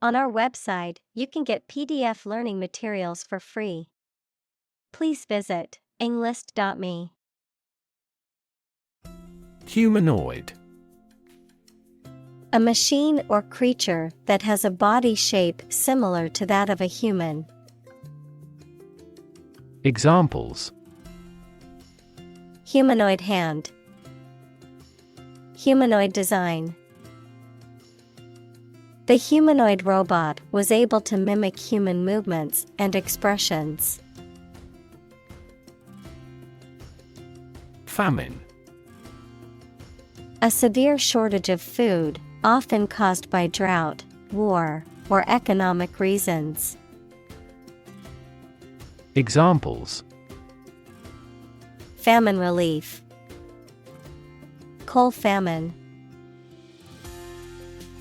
On our website, you can get PDF learning materials for free. Please visit englist.me. Humanoid. A machine or creature that has a body shape similar to that of a human. Examples: Humanoid hand. Humanoid design. The humanoid robot was able to mimic human movements and expressions. Famine. A severe shortage of food, often caused by drought, war, or economic reasons. Examples: Famine relief. Coal famine.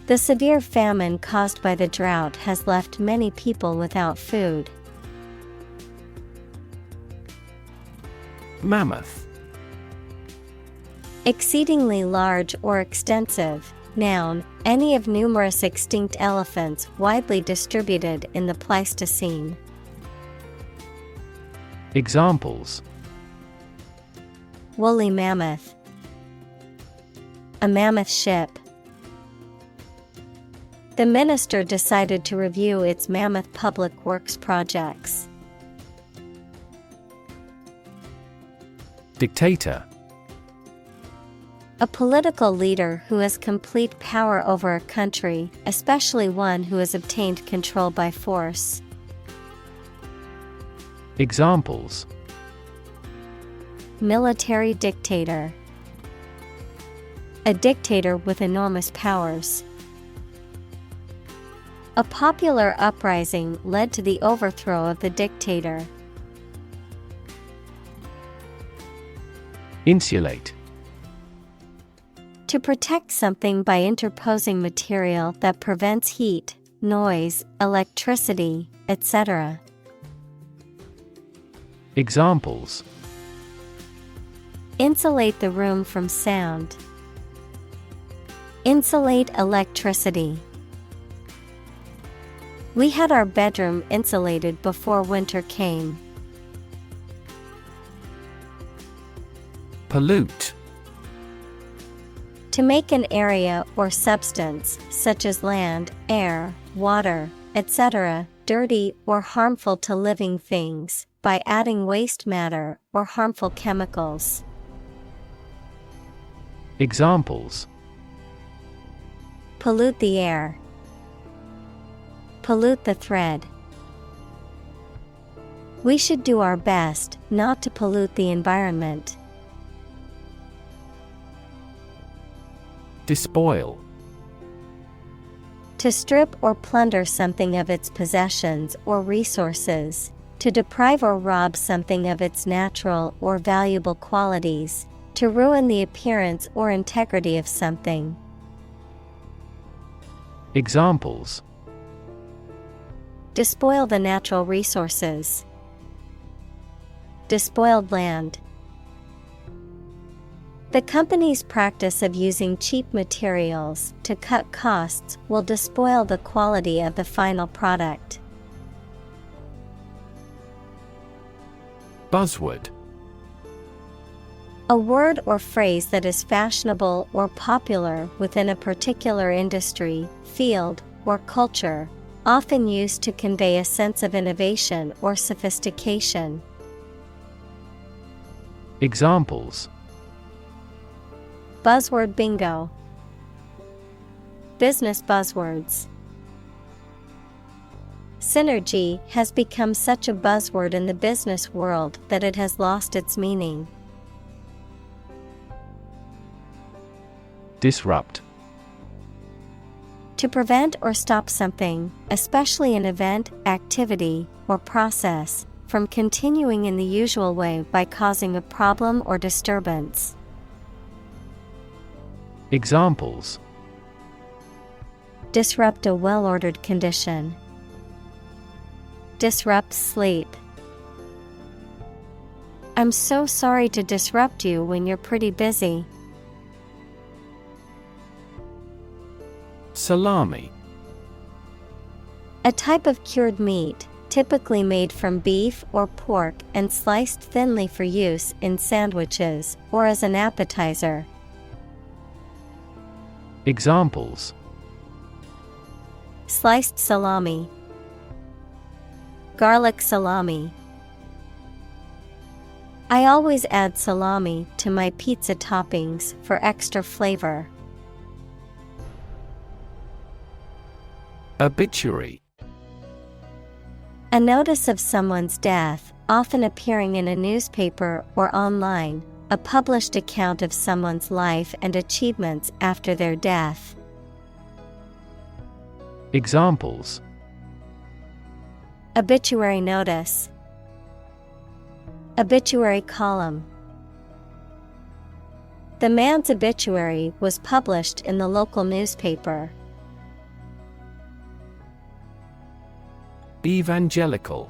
The severe famine caused by the drought has left many people without food. Mammoth. Exceedingly large or extensive. Noun, any of numerous extinct elephants widely distributed in the Pleistocene. Examples: Woolly mammoth. A mammoth ship. The minister decided to review its mammoth public works projects. Dictator. A political leader who has complete power over a country, especially one who has obtained control by force. Examples: Military dictator. A dictator with enormous powers. A popular uprising led to the overthrow of the dictator. Insulate. To protect something by interposing material that prevents heat, noise, electricity, etc. Examples: Insulate the room from sound. Insulate electricity. We had our bedroom insulated before winter came. Pollute. To make an area or substance, such as land, air, water, etc., dirty or harmful to living things, by adding waste matter or harmful chemicals. Examples: Pollute the air. Pollute the thread. We should do our best not to pollute the environment. Despoil. To strip or plunder something of its possessions or resources, to deprive or rob something of its natural or valuable qualities, to ruin the appearance or integrity of something. Examples: Despoil the natural resources. Despoiled land. The company's practice of using cheap materials to cut costs will despoil the quality of the final product. Buzzword. A word or phrase that is fashionable or popular within a particular industry, field, or culture, often used to convey a sense of innovation or sophistication. Examples: Buzzword bingo. Business buzzwords. Synergy has become such a buzzword in the business world that it has lost its meaning. Disrupt. To prevent or stop something, especially an event, activity, or process, from continuing in the usual way by causing a problem or disturbance. Examples: Disrupt a well-ordered condition. Disrupt sleep. I'm so sorry to disrupt you when you're pretty busy. Salami. A type of cured meat, typically made from beef or pork and sliced thinly for use in sandwiches or as an appetizer. Examples: Sliced salami, garlic salami. I always add salami to my pizza toppings for extra flavor. Obituary. A notice of someone's death, often appearing in a newspaper or online, a published account of someone's life and achievements after their death. Examples: Obituary notice, obituary column. The man's obituary was published in the local newspaper. Evangelical.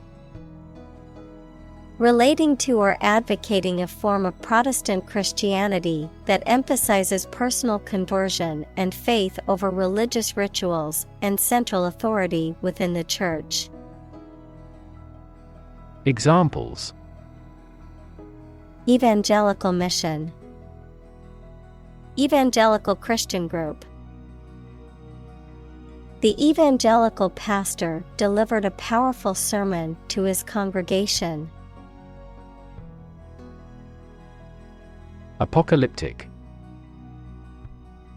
Relating to or advocating a form of Protestant Christianity that emphasizes personal conversion and faith over religious rituals and central authority within the church. Examples: Evangelical mission, evangelical Christian group. The evangelical pastor delivered a powerful sermon to his congregation. Apocalyptic.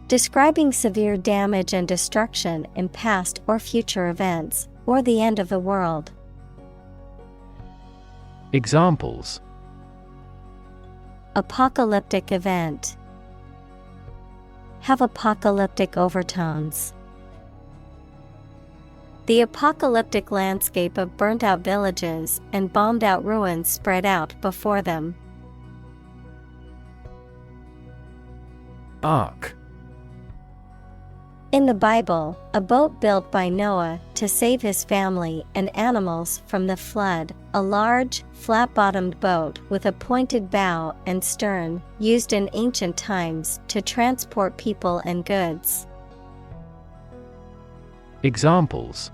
Describing severe damage and destruction in past or future events, or the end of the world. Examples: Apocalyptic event. Have apocalyptic overtones. The apocalyptic landscape of burnt-out villages and bombed-out ruins spread out before them. Ark. In the Bible, a boat built by Noah to save his family and animals from the flood, a large, flat-bottomed boat with a pointed bow and stern, used in ancient times to transport people and goods. Examples: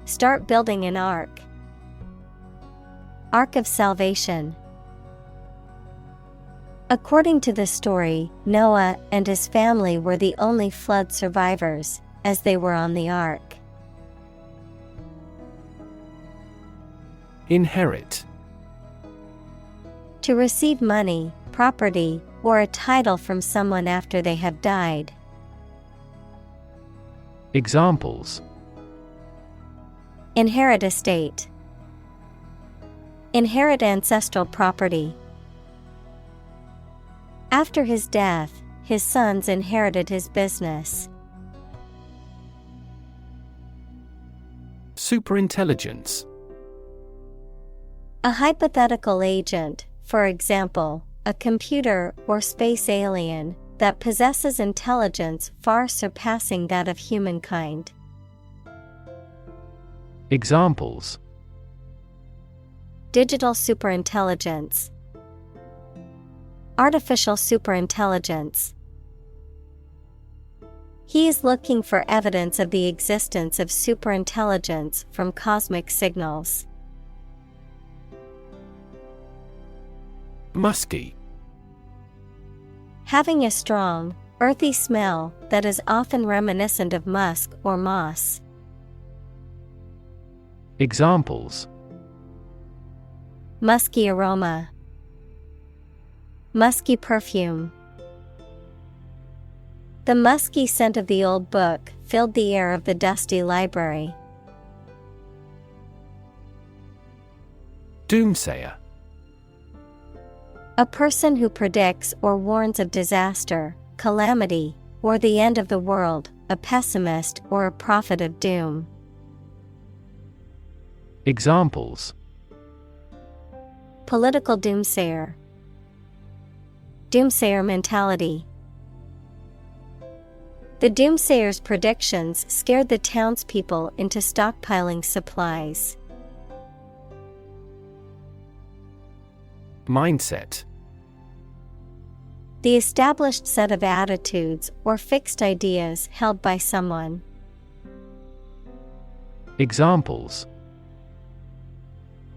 Start building an ark. Ark of Salvation. According to the story, Noah and his family were the only flood survivors, as they were on the ark. Inherit. To receive money, property, or a title from someone after they have died. Examples: Inherit estate. Inherit ancestral property. After his death, his sons inherited his business. Superintelligence. A hypothetical agent, for example, a computer or space alien, that possesses intelligence far surpassing that of humankind. Examples: Digital superintelligence. Artificial superintelligence. He is looking for evidence of the existence of superintelligence from cosmic signals. Musky. Having a strong, earthy smell that is often reminiscent of musk or moss. Examples: Musky aroma. Musky perfume. The musky scent of the old book filled the air of the dusty library. Doomsayer. A person who predicts or warns of disaster, calamity, or the end of the world, a pessimist or a prophet of doom. Examples: Political doomsayer. Doomsayer mentality. The doomsayer's predictions scared the townspeople into stockpiling supplies. Mindset. The established set of attitudes or fixed ideas held by someone. Examples: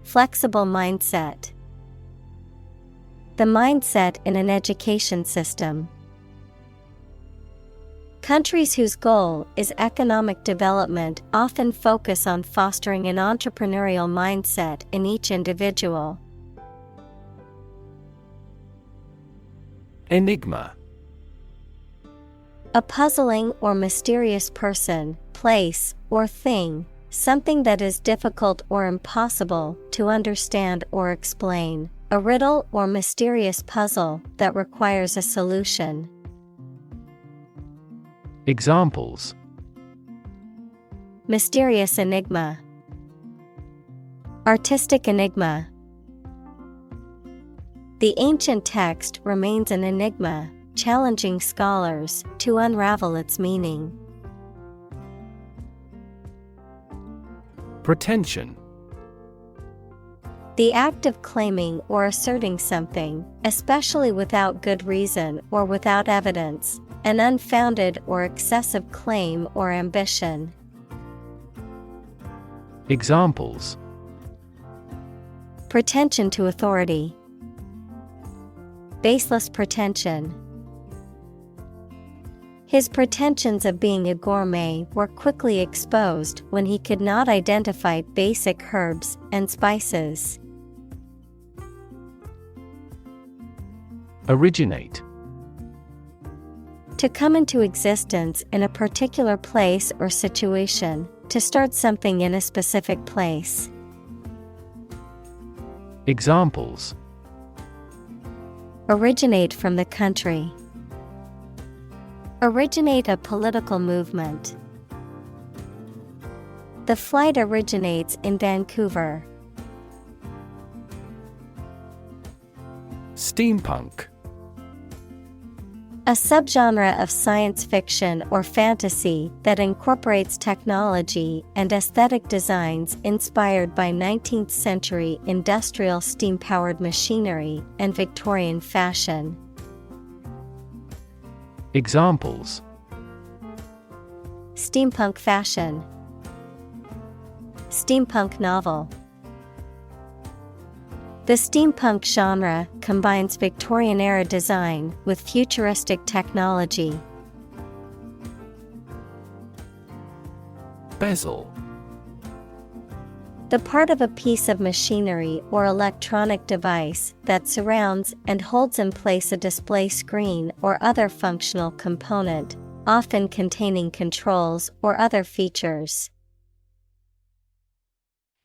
flexible mindset. The mindset in an education system. Countries whose goal is economic development often focus on fostering an entrepreneurial mindset in each individual. Enigma. A puzzling or mysterious person, place, or thing, something that is difficult or impossible to understand or explain, a riddle or mysterious puzzle that requires a solution. Examples: mysterious enigma, artistic enigma. The ancient text remains an enigma, challenging scholars to unravel its meaning. Pretension. The act of claiming or asserting something, especially without good reason or without evidence, an unfounded or excessive claim or ambition. Examples: pretension to authority, baseless pretension. His pretensions of being a gourmet were quickly exposed when he could not identify basic herbs and spices. Originate. To come into existence in a particular place or situation, to start something in a specific place. Examples: originate from the country, originate a political movement. The flight originates in Vancouver. Steampunk. A subgenre of science fiction or fantasy that incorporates technology and aesthetic designs inspired by 19th century industrial steam-powered machinery and Victorian fashion. Examples: steampunk fashion, steampunk novel. The steampunk genre combines Victorian-era design with futuristic technology. Bezel. The part of a piece of machinery or electronic device that surrounds and holds in place a display screen or other functional component, often containing controls or other features.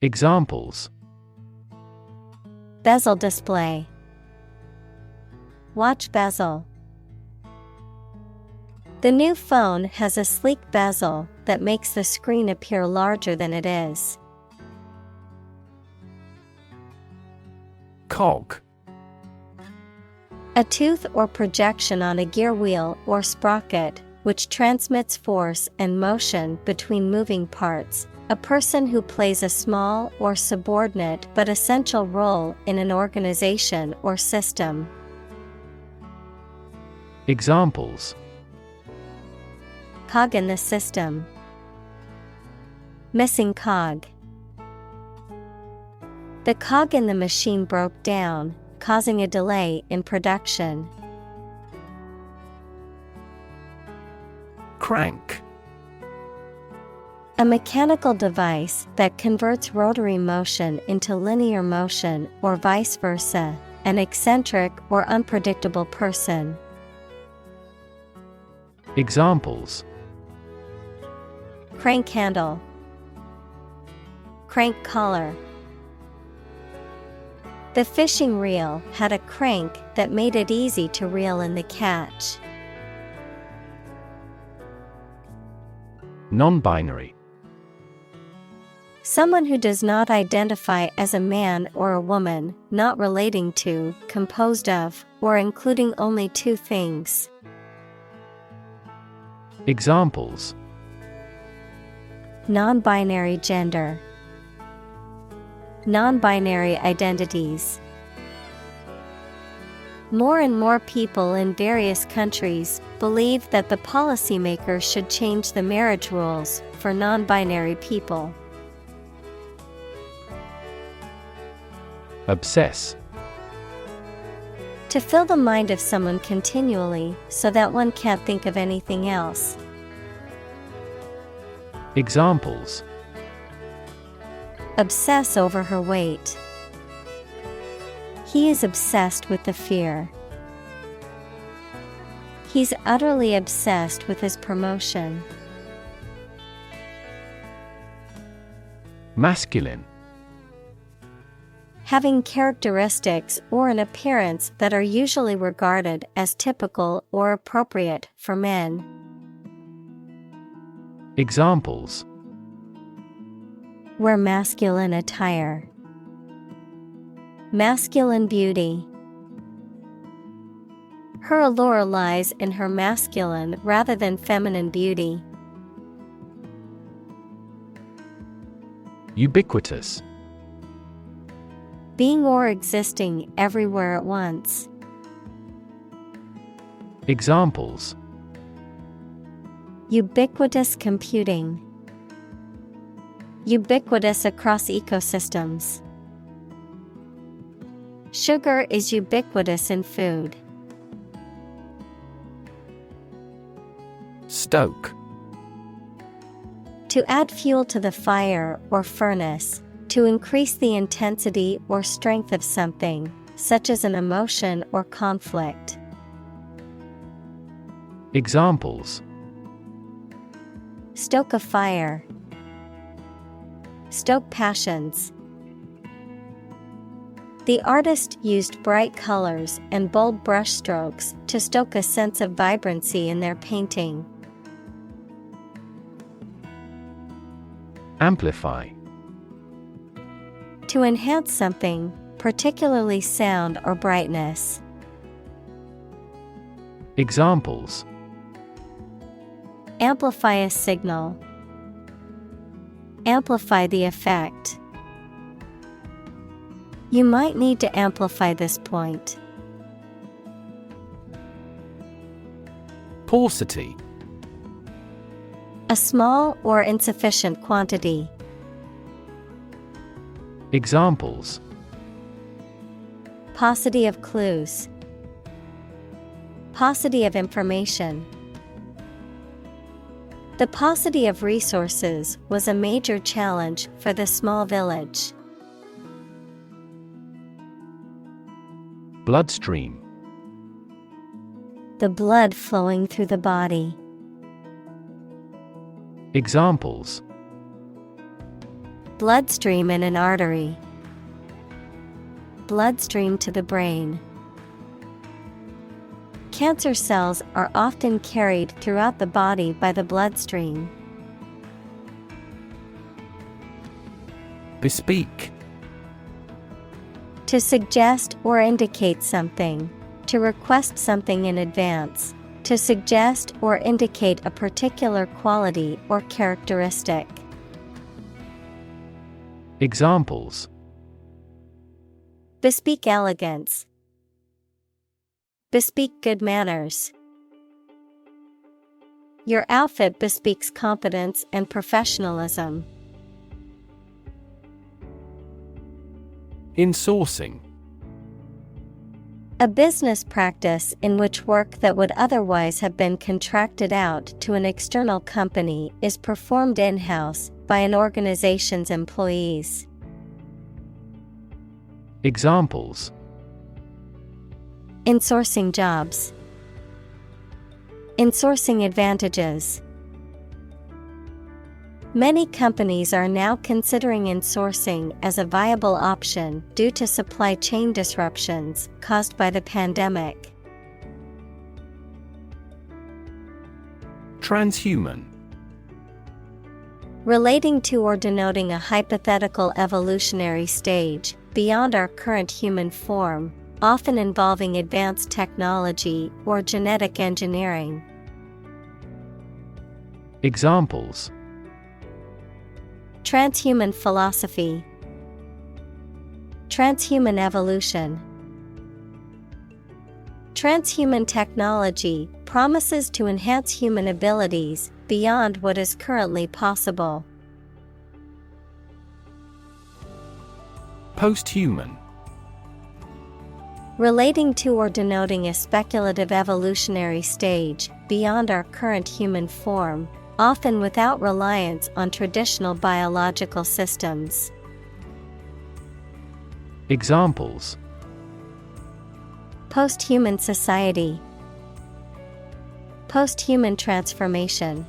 Examples: bezel display, watch bezel. The new phone has a sleek bezel that makes the screen appear larger than it is. Cog. A tooth or projection on a gear wheel or sprocket, which transmits force and motion between moving parts. A person who plays a small or subordinate but essential role in an organization or system. Examples: cog in the system, missing cog. The cog in the machine broke down, causing a delay in production. Crank. A mechanical device that converts rotary motion into linear motion or vice versa, an eccentric or unpredictable person. Examples: crank handle, crank collar. The fishing reel had a crank that made it easy to reel in the catch. Non-binary. Someone who does not identify as a man or a woman, not relating to, composed of, or including only two things. Examples: non-binary gender, non-binary identities. More and more people in various countries believe that the policymakers should change the marriage rules for non-binary people. Obsess. To fill the mind of someone continually so that one can't think of anything else. Examples: Obsess over her weight. He is obsessed with the fear. He's utterly obsessed with his promotion. Masculine. Having characteristics or an appearance that are usually regarded as typical or appropriate for men. Examples: Wear masculine attire. Masculine beauty. Her allure lies in her masculine rather than feminine beauty. Ubiquitous. Being or existing everywhere at once. Examples: Ubiquitous computing. Ubiquitous across ecosystems. Sugar is ubiquitous in food. Stoke. To add fuel to the fire or furnace, to increase the intensity or strength of something, such as an emotion or conflict. Examples: Stoke a fire. Stoke passions. The artist used bright colors and bold brushstrokes to stoke a sense of vibrancy in their painting. Amplify. To enhance something, particularly sound or brightness. Examples: Amplify a signal. Amplify the effect. You might need to amplify this point. Paucity. A small or insufficient quantity. Examples: Paucity of clues. Paucity of information. The paucity of resources was a major challenge for the small village. Bloodstream. The blood flowing through the body. Examples: Bloodstream in an artery. Bloodstream to the brain. Cancer cells are often carried throughout the body by the bloodstream. Bespeak. To suggest or indicate something. To request something in advance. To suggest or indicate a particular quality or characteristic. Examples: Bespeak elegance. Bespeak good manners. Your outfit bespeaks competence and professionalism. Insourcing. A business practice in which work that would otherwise have been contracted out to an external company is performed in-house by an organization's employees. Examples: Insourcing jobs. Insourcing advantages. Many companies are now considering insourcing as a viable option due to supply chain disruptions caused by the pandemic. Transhuman. Relating to or denoting a hypothetical evolutionary stage beyond our current human form, often involving advanced technology or genetic engineering. Examples: Transhuman philosophy. Transhuman evolution. Transhuman technology promises to enhance human abilities beyond what is currently possible. Posthuman. Relating to or denoting a speculative evolutionary stage beyond our current human form, often without reliance on traditional biological systems. Examples: Post-human society. Post-human transformation.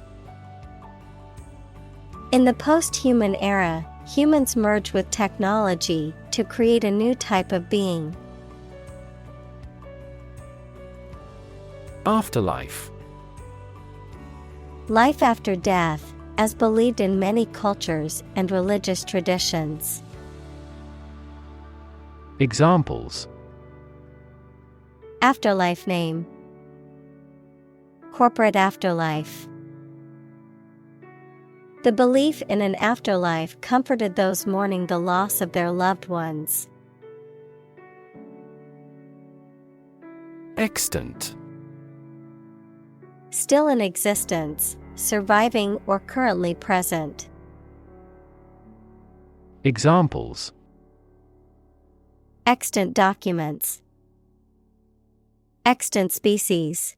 In the post-human era, humans merge with technology to create a new type of being. Afterlife. Life after death, as believed in many cultures and religious traditions. Examples: Afterlife name. Corporate afterlife. The belief in an afterlife comforted those mourning the loss of their loved ones. Extant. Still in existence, surviving or currently present. Examples: Extant documents. Extant species.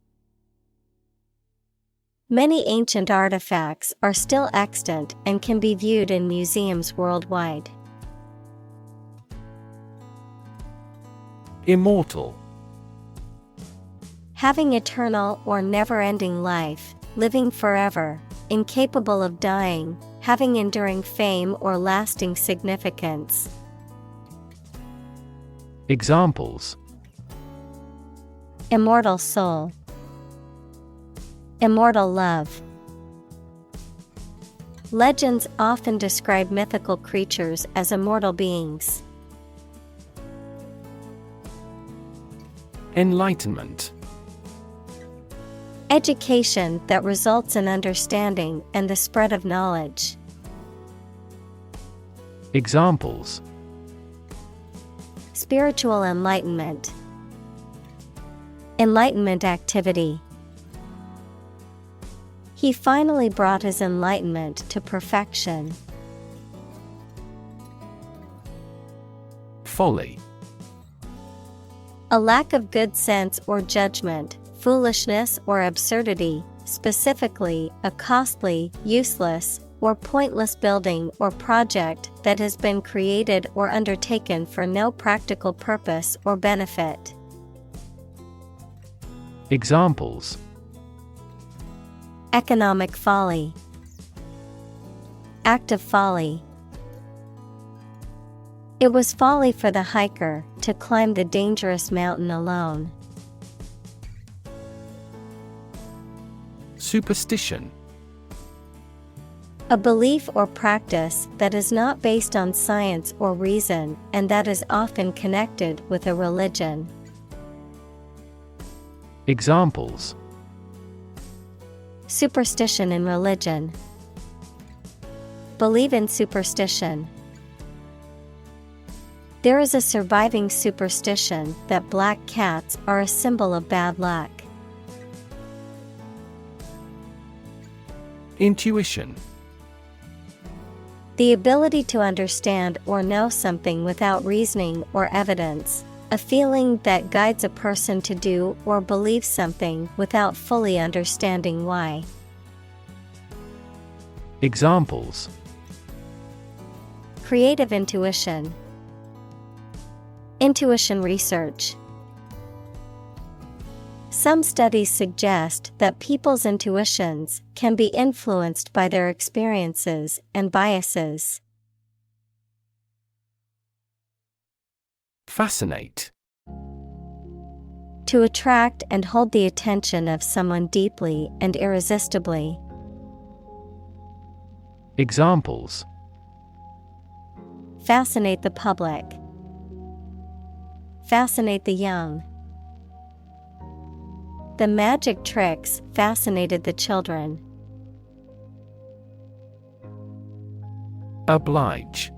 Many ancient artifacts are still extant and can be viewed in museums worldwide. Immortal. Having eternal or never-ending life, living forever, incapable of dying, having enduring fame or lasting significance. Examples: Immortal soul. Immortal love. Legends often describe mythical creatures as immortal beings. Enlightenment. Education that results in understanding and the spread of knowledge. Examples: Spiritual enlightenment. Enlightenment activity. He finally brought his enlightenment to perfection. Folly. A lack of good sense or judgment, foolishness or absurdity, specifically a costly, useless, or pointless building or project that has been created or undertaken for no practical purpose or benefit. Examples: Economic folly. Act of folly. It was folly for the hiker to climb the dangerous mountain alone. Superstition. A belief or practice that is not based on science or reason and that is often connected with a religion. Examples: Superstition in religion. Believe in superstition. There is a surviving superstition that black cats are a symbol of bad luck. Intuition. The ability to understand or know something without reasoning or evidence, a feeling that guides a person to do or believe something without fully understanding why. Examples: Creative intuition. Intuition research. Some studies suggest that people's intuitions can be influenced by their experiences and biases. Fascinate. To attract and hold the attention of someone deeply and irresistibly. Examples: Fascinate the public. Fascinate the young. The magic tricks fascinated the children. Oblige.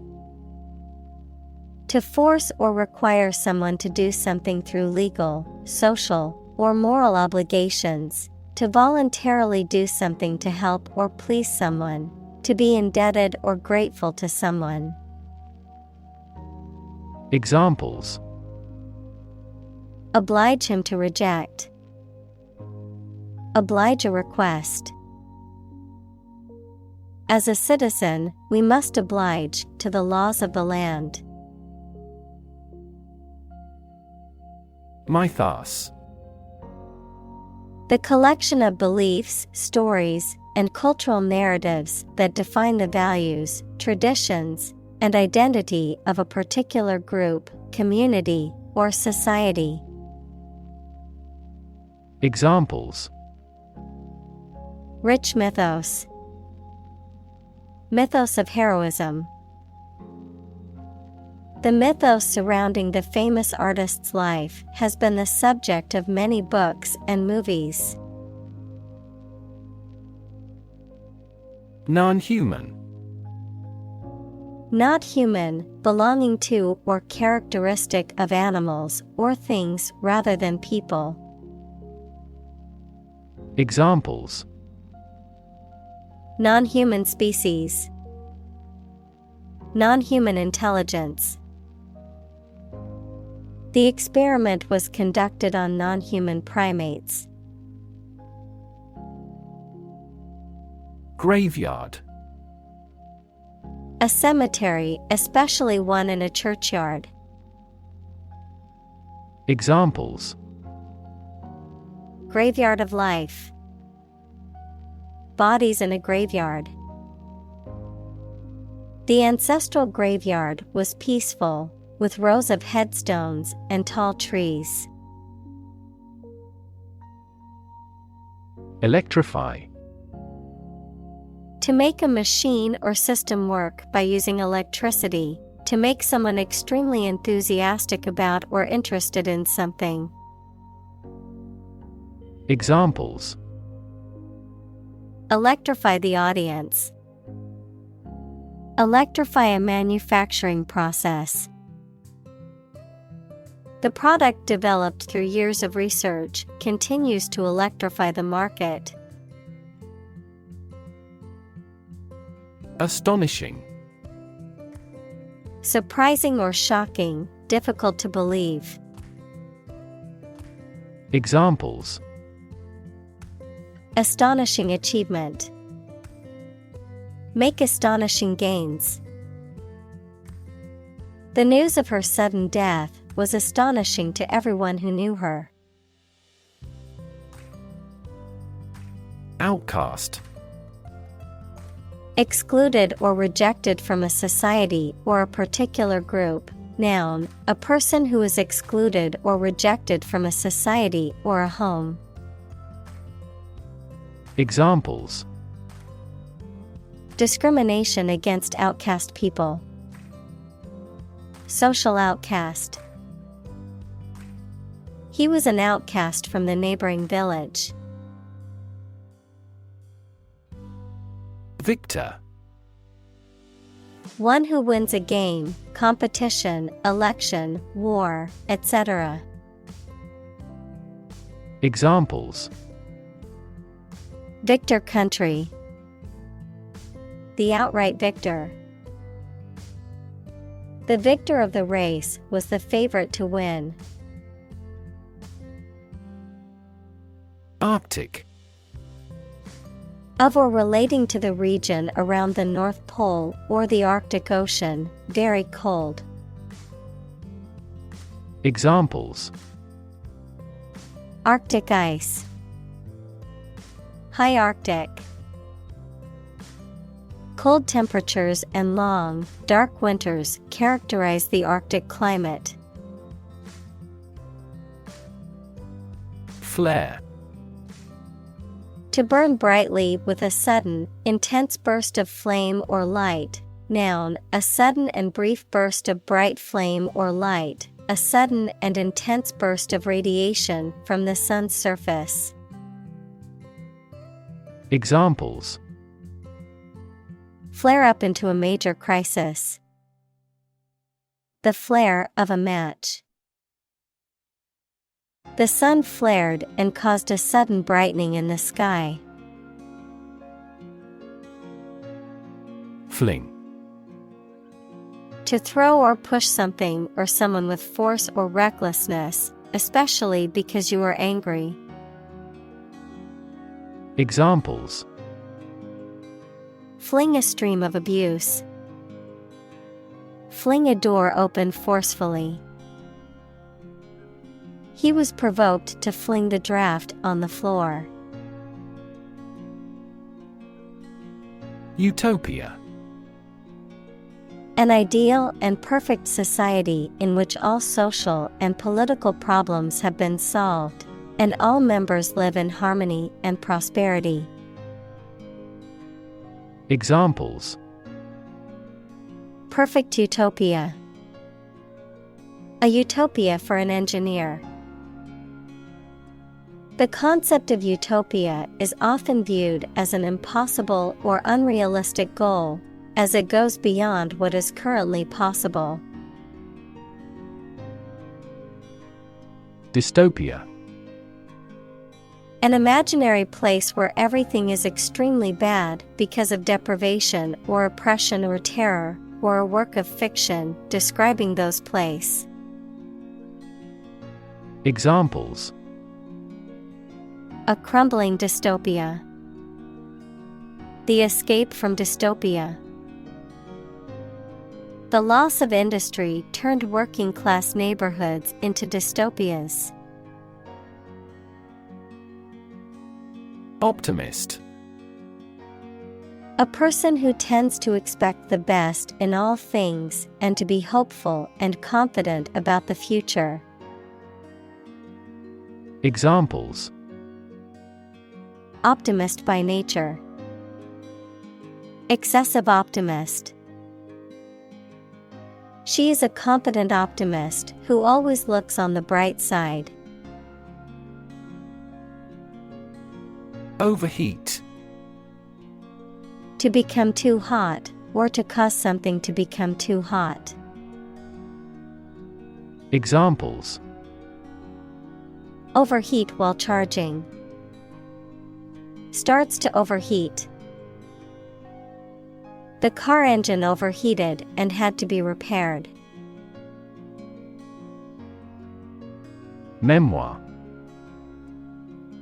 To force or require someone to do something through legal, social, or moral obligations, to voluntarily do something to help or please someone, to be indebted or grateful to someone. Examples: Oblige him to reject. Oblige a request. As a citizen, we must oblige to the laws of the land. Mythos. The collection of beliefs, stories, and cultural narratives that define the values, traditions, and identity of a particular group, community, or society. Examples: Rich mythos. Mythos of heroism. The mythos surrounding the famous artist's life has been the subject of many books and movies. Non-human. Not human, belonging to or characteristic of animals or things rather than people. Examples: Non-human species. Non-human intelligence. The experiment was conducted on non-human primates. Graveyard. A cemetery, especially one in a churchyard. Examples: Graveyard of life. Bodies in a graveyard. The ancestral graveyard was peaceful, with rows of headstones and tall trees. Electrify. To make a machine or system work by using electricity, to make someone extremely enthusiastic about or interested in something. Examples: Electrify the audience. Electrify a manufacturing process. The product developed through years of research continues to electrify the market. Astonishing. Surprising or shocking, difficult to believe. Examples: Astonishing achievement. Make astonishing gains. The news of her sudden death was astonishing to everyone who knew her. Outcast. Excluded or rejected from a society or a particular group. Noun, a person who is excluded or rejected from a society or a home. Examples: Discrimination against outcast people. Social outcast. He was an outcast from the neighboring village. Victor. One who wins a game, competition, election, war, etc. Examples: Victor country. The outright victor. The victor of the race was the favorite to win. Arctic. Of or relating to the region around the North Pole or the Arctic Ocean, very cold. Examples: Arctic ice. High Arctic. Cold temperatures and long, dark winters characterize the Arctic climate. Flare. To burn brightly with a sudden, intense burst of flame or light. Noun, a sudden and brief burst of bright flame or light, a sudden and intense burst of radiation from the sun's surface. Examples: Flare up into a major crisis. The flare of a match. The sun flared and caused a sudden brightening in the sky. Fling. To throw or push something or someone with force or recklessness, especially because you are angry. Examples: Fling a stream of abuse. Fling a door open forcefully. He was provoked to fling the draft on the floor. Utopia. An ideal and perfect society in which all social and political problems have been solved, and all members live in harmony and prosperity. Examples: Perfect utopia. A utopia for an engineer. The concept of utopia is often viewed as an impossible or unrealistic goal, as it goes beyond what is currently possible. Dystopia. An imaginary place where everything is extremely bad because of deprivation or oppression or terror, or a work of fiction describing those places. Examples: A crumbling dystopia. The escape from dystopia. The loss of industry turned working-class neighborhoods into dystopias. Optimist. A person who tends to expect the best in all things and to be hopeful and confident about the future. Examples: Optimist by nature. Excessive optimist. She is a confident optimist who always looks on the bright side. Overheat. To become too hot, or to cause something to become too hot. Examples: Overheat while charging. Starts to overheat. The car engine overheated and had to be repaired. Memoir.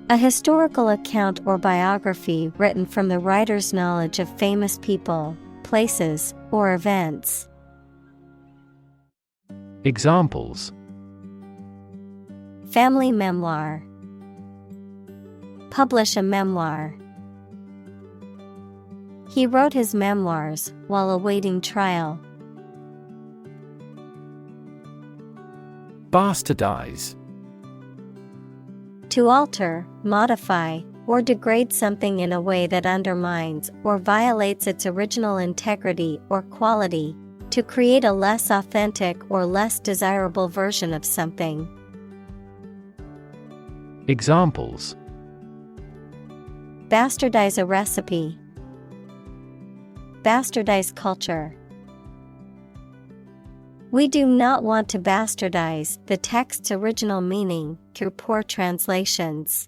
A historical account or biography written from the writer's knowledge of famous people, places, or events. Examples: Family memoir. Publish a memoir. He wrote his memoirs while awaiting trial. Bastardize. To alter, modify, or degrade something in a way that undermines or violates its original integrity or quality, to create a less authentic or less desirable version of something. Examples: Bastardize a recipe. Bastardize culture. We do not want to bastardize the text's original meaning through poor translations.